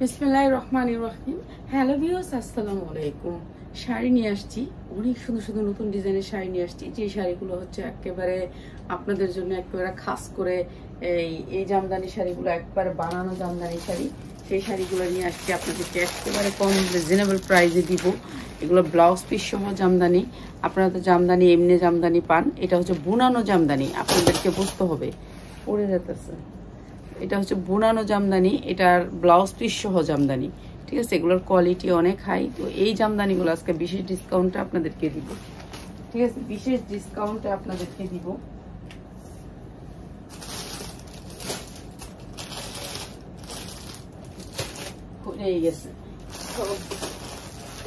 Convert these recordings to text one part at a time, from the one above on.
বিসমিল্লাহির রহমানির রহিম। Hello viewers, আসসালামু আলাইকুম। শাড়ি নিয়ে আসছি, অনেক সুন্দর সুন্দর নতুন ডিজাইনের শাড়ি নিয়ে আসছি। যে শাড়িগুলো হচ্ছে একেবারে আপনাদের জন্য একেবারে খাস করে এই জামদানি শাড়িগুলো একবারে বানানো জামদানি শাড়ি, সেই শাড়িগুলো নিয়ে আসছি আপনাদেরকে একেবারে কম রিজনেবল প্রাইসে দিব। এগুলো ব্লাউজ পিস সহ জামদানি। আপনারা তো জামদানি এমনি জামদানি পান, এটা হচ্ছে বুনানো জামদানি। আপনাদেরকে বুঝতে হবে, পড়ে যেতেছে। এটা হচ্ছে বুনানো জামদানি, এটার ব্লাউজ পিস সহ জামদানি, ঠিক আছে। এগুলোর কোয়ালিটি অনেক হাই। তো এই জামদানিগুলো আজকে বিশেষ ডিসকাউন্টে আপনাদেরকে দিব, ঠিক আছে, বিশেষ ডিসকাউন্টে আপনাদেরকে দিব। হয়ে গেছে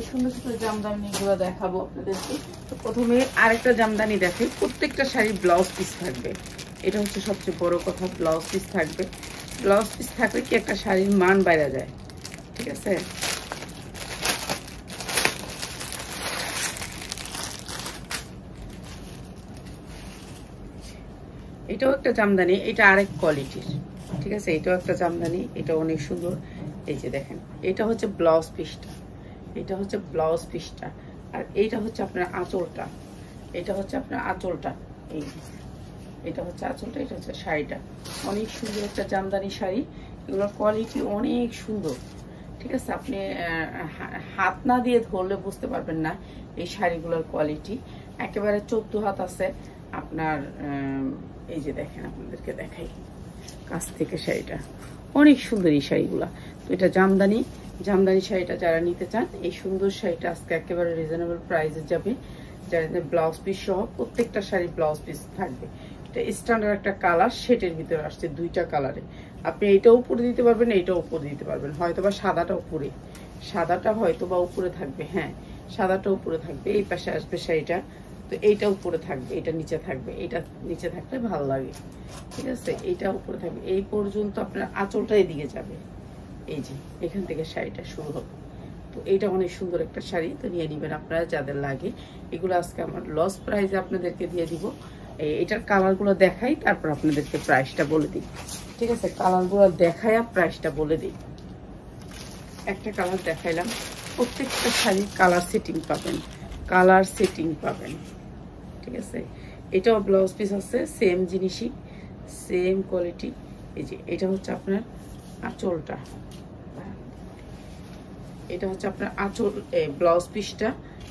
সুন্দর সুন্দর জামদানিগুলো দেখাবো আপনাদেরকে। তো প্রথমে আরেকটা জামদানি দেখে, প্রত্যেকটা শাড়ি ব্লাউজ পিস থাকবে। এটা হচ্ছে সবচেয়ে বড় কথা, ব্লাউজ পিস থাকবে। ব্লাউজ পিস থাকলে কি একটা শাড়ির মান বাইরে যায়, ঠিক আছে। এটাও একটা জামদানি, এটা আরেক কোয়ালিটির, ঠিক আছে। এটাও একটা জামদানি, এটা অনেক সুন্দর। এই যে দেখেন, এটা হচ্ছে ব্লাউজ পিসটা, এটা হচ্ছে ব্লাউজ পিসটা, আর এইটা হচ্ছে আপনার আঁচলটা, এটা হচ্ছে আপনার আঁচলটা। এই এটা হচ্ছে আঁচলটা, এটা হচ্ছে শাড়িটা। অনেক সুন্দর একটা জামদানি শাড়ি, এগুলোর কোয়ালিটি অনেক সুন্দর, ঠিক আছে। আপনি হাত না দিয়ে ধরলে বুঝতে পারবেন না এই শাড়িগুলোর কোয়ালিটি। একেবারে 14 হাত আছে আপনার। এই যে দেখেন, আপনাদেরকে দেখাই কাছ থেকে শাড়িটা, অনেক সুন্দর এই শাড়িগুলা। তো এটা জামদানি, জামদানি শাড়িটা যারা নিতে চান, এই সুন্দর শাড়িটা আজকে একেবারে রিজনেবল প্রাইসে যাবে। যারা ব্লাউজ পিস সহ প্রত্যেকটা শাড়ি ব্লাউজ পিস থাকবে। এটা স্ট্যান্ডার্ড একটা কালার, সেটের ভিতরে আসছে দুইটা কালারে। আপনি এইটাও উপরে দিতে পারবেন, এইটাও উপরে দিতে পারবেন। হয়তো বা সাদাটা উপরে, সাদাটা হয়তো বা উপরে থাকবে, হ্যাঁ সাদাটা উপরে থাকবে। এই পাশে আসবে শাড়িটা, তো এইটা উপরে থাকবে, এটা নিচে থাকবে। এটা নিচে থাকলে ভালো লাগে, ঠিক আছে। এইটা উপরে থাকবে, এই পর্যন্ত আপনার আঁচলটা এদিকে যাবে। এই যে এখান থেকে শাড়িটা শুরু হবে। তো এইটা অনেক সুন্দর একটা শাড়ি, তো নিয়ে নেবেন আপনারা যাদের লাগে। এগুলো আজকে আমার লস প্রাইসে আপনাদেরকে দিয়ে দিব। এটার কালারগুলো দেখাই, তারপর আপনাদেরকে প্রাইসটা বলে দিই, ঠিক আছে। কালারগুলো দেখাই আর প্রাইসটা বলে দিই। একটা কালার দেখাইলাম, প্রত্যেকটা শাড়ির কালার সেটিং পাবেন, কালার সেটিং পাবেন, ঠিক আছে। এটাও ব্লাউজ পিস আছে, সেম জিনিসই, সেম কোয়ালিটি। এই যে এটা হচ্ছে আপনার আঁচলটা, এটা হচ্ছে আপনার আঁচল ব্লাউজ পিসটা।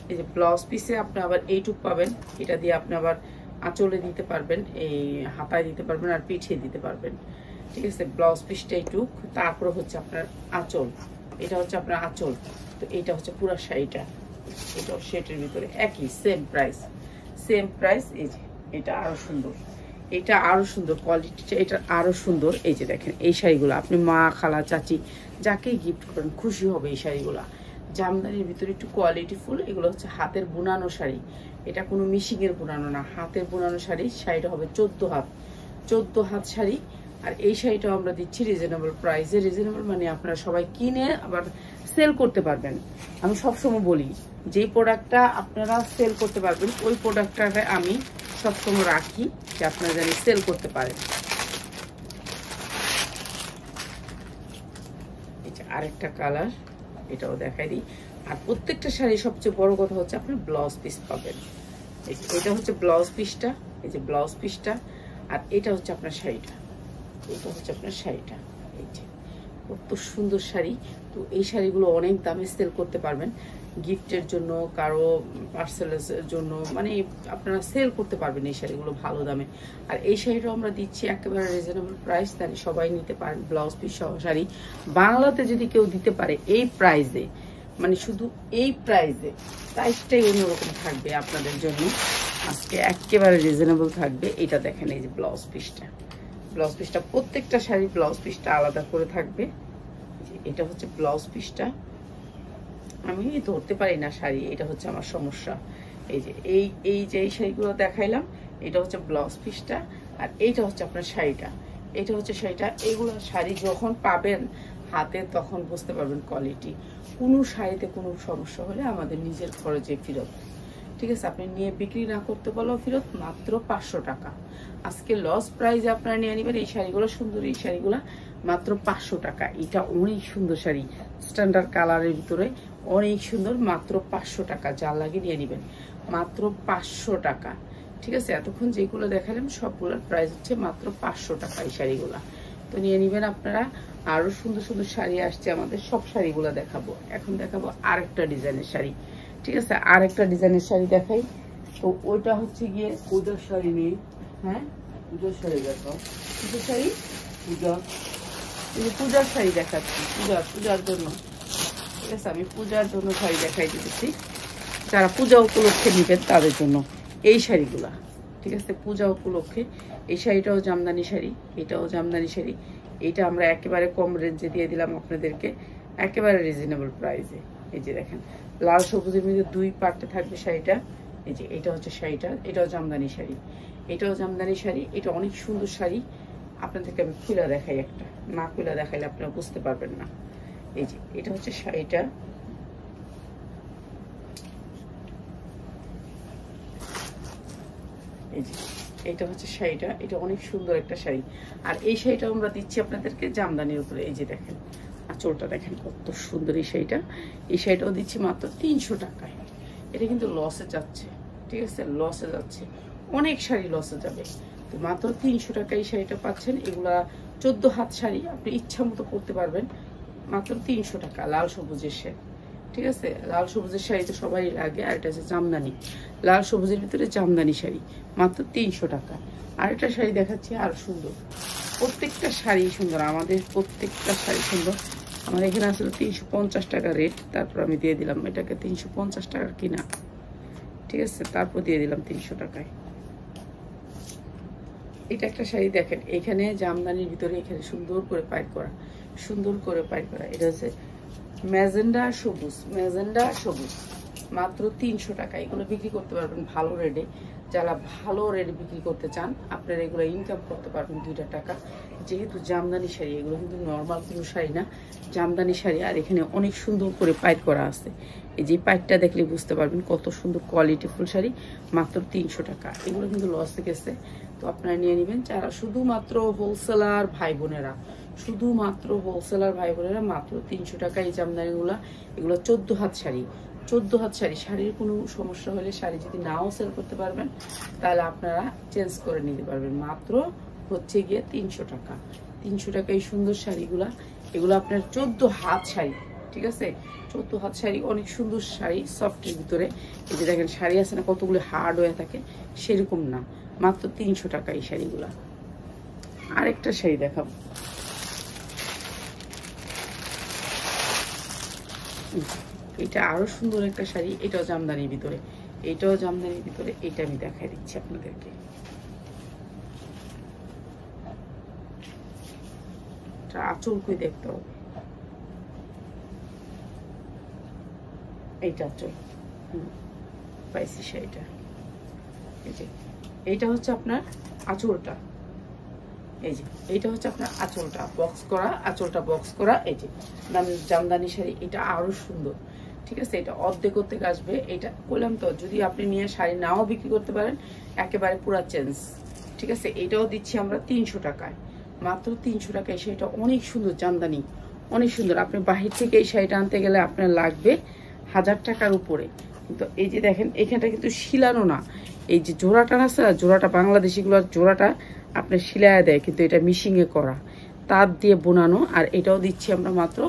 এই যে ব্লাউজ পিসে আপনি আবার এইটুক পাবেন, এটা দিয়ে আপনি আবার আঁচলে দিতে পারবেন, এই হাতায় দিতে পারবেন, আর পিঠে দিতে পারবেন, ঠিক আছে। ব্লাউজ পিসটা এইটুক, তারপরে হচ্ছে আপনার আঁচল, এটা হচ্ছে আপনার আঁচল। তো এটা হচ্ছে পুরো শাড়িটা, এটা সেটের ভিতরে একই সেম প্রাইস, সেম প্রাইস। এই যে এটা আরো সুন্দর, এটা আরো সুন্দর কোয়ালিটিটা, এটা আরো সুন্দর। এই যে দেখেন, এই শাড়িগুলো আপনি মা খালা চাচি যাকেই গিফট করেন খুশি হবে এই শাড়িগুলা। জামদানির ভিতরে একটু কোয়ালিটি ফুল। এগুলো হচ্ছে হাতের বুনানো শাড়ি, এটা কোনো মিশিং এর বুনানো না, হাতের বুনানো শাড়ি। শাড়িটা হবে 14 হাত, 14 হাত শাড়ি। আর এই শাড়িটাও আমরা দিচ্ছি রিজনেবল প্রাইসে। রিজনেবল মানে আপনারা সবাই কিনে আবার সেল করতে পারবেন। আমি সবসময় বলি, যেই প্রোডাক্টটা আপনারা সেল করতে পারবেন, ওই প্রোডাক্টটাকে আমি সবসময় রাখি, যে আপনারা জানি সেল করতে পারেন। এটা আরেকটা কালার, এটাও দেখাই দিই। আর প্রত্যেকটা শাড়ি সবচেয়ে বড় কথা হচ্ছে আপনার ব্লাউজ পিস পাবেন। এটা হচ্ছে ব্লাউজ পিসটা, এই যে ব্লাউজ পিসটা, আর এটা হচ্ছে আপনার শাড়িটা, এটা হচ্ছে আপনার শাড়িটা। এই যে কত সুন্দর শাড়ি। তো এই শাড়িগুলো অনেক দামে সেল করতে পারবেন, গিফটের জন্য, কারো পার্সেলের জন্য, মানে আপনারা সেল করতে পারবেন এই শাড়িগুলো ভালো দামে। আর এই শাড়িটাও আমরা দিচ্ছি একেবারে রিজনেবল প্রাইস, তাহলে সবাই নিতে পারেন। ব্লাউজ পিস সহ শাড়ি বাংলাতে যদি কেউ দিতে পারে এই প্রাইসে, মানে শুধু এই প্রাইসে, প্রাইসটাই অন্যরকম থাকবে আপনাদের জন্য। আজকে একেবারে রিজনেবল থাকবে। এটা দেখেন, এই যে ব্লাউজ পিসটা, ব্লাউজ পিসটা প্রত্যেকটা শাড়ি ব্লাউজ পিসটা আলাদা করে থাকবে। এটা হচ্ছে ব্লাউজ পিসটা, আমি ধরতে পারি না শাড়ি, এটা হচ্ছে আমার সমস্যা। এই যে এই যে এই শাড়িগুলো দেখাইলাম, এটা হচ্ছে ব্লাউজ পিসটা, আর এইটা হচ্ছে আপনার শাড়িটা, এটা হচ্ছে শাড়িটা। এগুলো শাড়ি যখন পাবেন হাতে তখন বুঝতে পারবেন কোয়ালিটি। কোনো শাড়িতে কোনো সমস্যা হলে আমাদের নিজের খরচে ফেরত, ঠিক আছে। আপনি নিয়ে বিক্রি না করতে পারলেও ফেরত, মাত্র 500 টাকা। আজকে লস প্রাইজে আপনারা নিয়ে নেবেন এই শাড়িগুলো, সুন্দর এই শাড়িগুলো মাত্র 500 টাকা। এটা অনেক সুন্দর শাড়ি, স্ট্যান্ডার্ড কালারের ভিতরে অনেক সুন্দর, মাত্র 500 টাকা। যা লাগে নিয়ে নেবেন, মাত্র 500 টাকা। ঠিক আছে, এতক্ষণ যেগুলো দেখালাম সবগুলোর প্রাইস হচ্ছে মাত্র 500 টাকা এই শাড়িগুলা। তো নিয়ে নেবেন আপনারা। আরো সুন্দর সুন্দর শাড়ি আসছে আমাদের, সব শাড়িগুলো দেখাবো। এখন দেখাবো আরেকটা ডিজাইনের শাড়ি। ঠিক আছে, আরেকটা ডিজাইনের শাড়ি দেখাই। তো ওইটা হচ্ছে গিয়ে পূজার শাড়ি নেই, হ্যাঁ পুজোর শাড়ি দেখো, পুজোর শাড়ি, পূজার শাড়ি দেখাচ্ছি, পূজার জন্য। ঠিক আছে, আমি পূজার জন্য শাড়ি দেখাই দিতেছি, যারা পূজা উপলক্ষে নেবেন তাদের জন্য এই শাড়িগুলা। ঠিক আছে, পূজা উপলক্ষে এই শাড়িটাও জামদানি শাড়ি, এটাও জামদানি শাড়ি। এটা আমরা একেবারে কম রেঞ্জে দিয়ে দিলাম আপনাদেরকে, একেবারে রিজনেবল প্রাইসে। এই যে দেখেন, লাল সবুজের মধ্যে 2 পার্টে থাকবে শাড়িটা। এই যে এটা হচ্ছে শাড়িটা, এটাও জামদানি শাড়ি, এটাও জামদানি শাড়ি। এটা অনেক সুন্দর শাড়ি, আপনাদেরকে আমি খুলে দেখাই একটা, না খুলে দেখাইলে আপনারা বুঝতে পারবেন না। এই যে এটা হচ্ছে শাড়িটা, এই যে এটা হচ্ছে শাড়িটা, এটা অনেক সুন্দর একটা শাড়ি। আর এই শাড়িটা আমরা দিচ্ছি আপনাদেরকে জামদানির উপরে। এই যে দেখেন আঁচলটা দেখেন কত সুন্দর এই শাড়িটা। এই শাড়িটাও দিচ্ছি মাত্র 300 টাকায়। এটা কিন্তু লসে যাচ্ছে, ঠিক আছে, লসে যাচ্ছে, অনেক শাড়ি লসে যাবে। তো মাত্র 300 টাকায় এই শাড়িটা পাচ্ছেন। এগুলা 14 হাত শাড়ি, আপনি ইচ্ছা মতো পরতে পারবেন, মাত্র 300 টাকা। লাল সবুজের শাড়ি, ঠিক আছে, লাল সবুজের শাড়ি তো সবাই লাগে। আর এটা হচ্ছে জামদানি, লাল সবুজের ভিতরে জামদানি শাড়ি, মাত্র 300 টাকা। আর একটা শাড়ি দেখাচ্ছি আরো সুন্দর, প্রত্যেকটা শাড়ি সুন্দর, আমাদের প্রত্যেকটা শাড়ি সুন্দর। আমার এখানে আসলে 350 টাকা রেট, তারপর আমি দিয়ে দিলাম এটাকে 350 টাকার কিনা। ঠিক আছে, তারপর দিয়ে দিলাম 300 টাকায়। এটা একটা শাড়ি দেখেন, এখানে জামদানির ভিতরে এখানে সুন্দর করে পাইপ করা, সুন্দর করে পাইপ করা। এটা হচ্ছে ম্যাজেন্ডা সবুজ, ম্যাজেন্ডা সবুজ, মাত্র 300 টাকা। এগুলো বিক্রি করতে পারবেন ভালো রেটে। যারা ভালো রেটে বিক্রি করতে চান আপনারা এগুলো ইনকাম করতে পারবেন 2 টাকা। যেহেতু জামদানি শাড়ি, এগুলো কিন্তু নর্মাল কোনো শাড়ি না, জামদানি শাড়ি। আর এখানে অনেক সুন্দর করে পাইপ করা আছে। এই যে পাইপটা দেখলে বুঝতে পারবেন কত সুন্দর কোয়ালিটিফুল শাড়ি, মাত্র 300 টাকা। এগুলো কিন্তু লসে গেছে, তো আপনারা নিয়ে নেবেন। যারা শুধুমাত্র হোলসেলার ভাই বোনেরা, শুধুমাত্র হোলসেলার ভাই বোনেরা, মাত্র 300 টাকা এই জামদানিগুলা। এগুলো 14 হাত শাড়ি, 14 হাত শাড়ি। শাড়ির কোনো সমস্যা হলে, শাড়ি যদি নাও সেল করতে পারবেন তাহলে আপনারা চেঞ্জ করে নিতে পারবেন। মাত্র হচ্ছে গিয়ে 300 টাকা, 300 টাকা এই সুন্দর শাড়িগুলা। এগুলো আপনার 14 হাত শাড়ি, ঠিক আছে, 14 হাত শাড়ি, অনেক সুন্দর শাড়ি, সফটের ভিতরে। এই যে দেখেন শাড়ি আছে না কতগুলো হার্ড হয়ে থাকে, সেরকম না, মাত্র 300 টাকা এই শাড়িগুলা। আরেকটা শাড়ি দেখাবো, এটা আরো সুন্দর একটা শাড়ি, এটাও জামদানির ভিতরে, এটাও জামদানির ভিতরে। এটা আমি দেখাই দিচ্ছি আপনাদেরকে, আঁচল কই দেখতে হবে, এইটা আঁচল পাইছি শাড়িটা। এই যে এইটা হচ্ছে আপনার আঁচলটা, এই যে এইটা হচ্ছে আপনার আঁচলটা বক্স করা, আঁচলটা বক্স করা। এই যে জামদানি শাড়ি, এটা আরো সুন্দর, ঠিক আছে, এটা অর্ধেক অর্ধেক আসবে। এটা বললাম তো, যদি আপনি নিয়ে শাড়ি নাও বিক্রি করতে পারেন, একেবারে পুরা চেঞ্জ। ঠিক আছে, এটাও দিচ্ছি আমরা 300 টাকায়, মাত্র 300 টাকায়। এই শাড়িটা অনেক সুন্দর, জামদানি অনেক সুন্দর। আপনি বাহির থেকে এই শাড়িটা আনতে গেলে আপনার লাগবে 1000 টাকার উপরে। কিন্তু এই যে দেখেন, এখানটা কিন্তু শিলানো না, এই যে জোড়াটা আছে না, জোড়াটা বাংলাদেশিগুলোর জোড়াটা আপনার শিলায় দেয়, কিন্তু এটা মিশিংয়ে করা, তাঁত দিয়ে বোনানো। আর এটাও দিচ্ছি আমরা মাত্র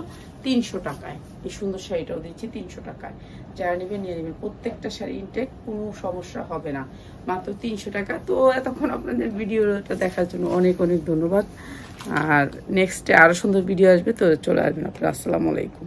300 টাকায়। এই সুন্দর শাড়িটাও দিচ্ছি 300 টাকায়। যারা নেবেন নিয়ে নেবেন, প্রত্যেকটা শাড়ি ইনটেক, কোনো সমস্যা হবে না, মাত্র 300 টাকা। তো এতক্ষণ আপনাদের ভিডিওটা দেখার জন্য অনেক অনেক ধন্যবাদ। আর নেক্সটে আরো সুন্দর ভিডিও আসবে, তো চলে আসবেন আপনারা। আসসালামু আলাইকুম।